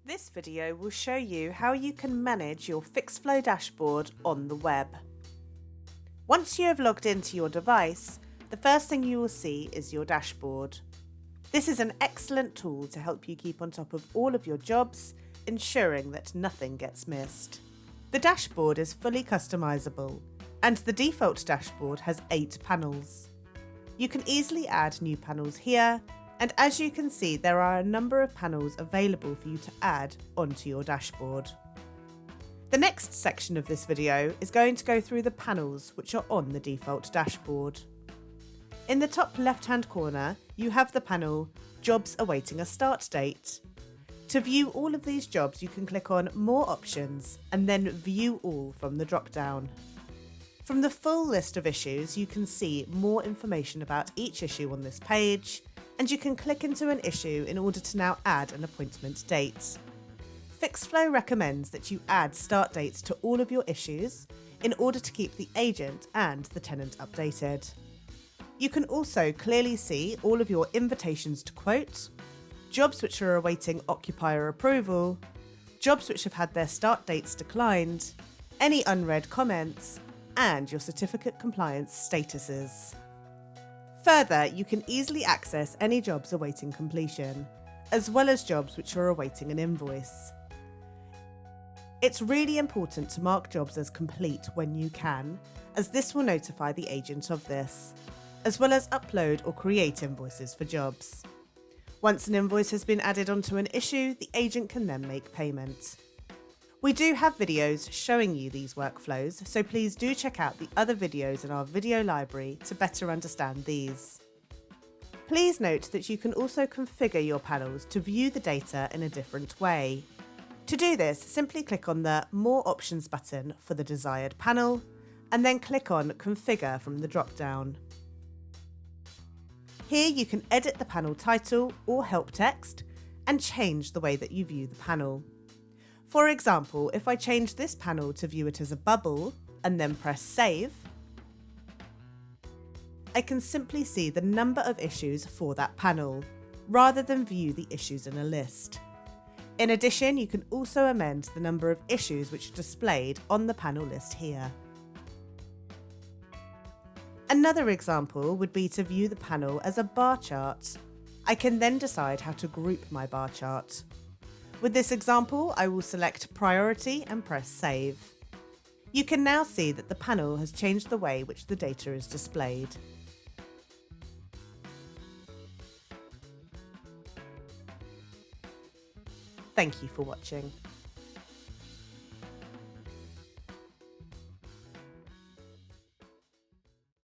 This video will show you how you can manage your Fixflo dashboard on the web. Once you have logged into your device, the first thing you will see is your dashboard. This is an excellent tool to help you keep on top of all of your jobs, ensuring that nothing gets missed. The dashboard is fully customizable, and the default dashboard has 8 panels. You can easily add new panels here, and as you can see, there are a number of panels available for you to add onto your dashboard. The next section of this video is going to go through the panels which are on the default dashboard. In the top left-hand corner, you have the panel Jobs Awaiting a Start Date. To view all of these jobs, you can click on More Options and then View All from the drop-down. From the full list of issues, you can see more information about each issue on this page, and you can click into an issue in order to now add an appointment date. Fixflo recommends that you add start dates to all of your issues in order to keep the agent and the tenant updated. You can also clearly see all of your invitations to quote, jobs which are awaiting occupier approval, jobs which have had their start dates declined, any unread comments, and your certificate compliance statuses. Further, you can easily access any jobs awaiting completion, as well as jobs which are awaiting an invoice. It's really important to mark jobs as complete when you can, as this will notify the agent of this, as well as upload or create invoices for jobs. Once an invoice has been added onto an issue, the agent can then make payment. We do have videos showing you these workflows, so please do check out the other videos in our video library to better understand these. Please note that you can also configure your panels to view the data in a different way. To do this, simply click on the More Options button for the desired panel, and then click on Configure from the drop-down. Here you can edit the panel title or help text and change the way that you view the panel. For example, if I change this panel to view it as a bubble and then press Save, I can simply see the number of issues for that panel, rather than view the issues in a list. In addition, you can also amend the number of issues which are displayed on the panel list here. Another example would be to view the panel as a bar chart. I can then decide how to group my bar chart. With this example, I will select Priority and press Save. You can now see that the panel has changed the way which the data is displayed. Thank you for watching.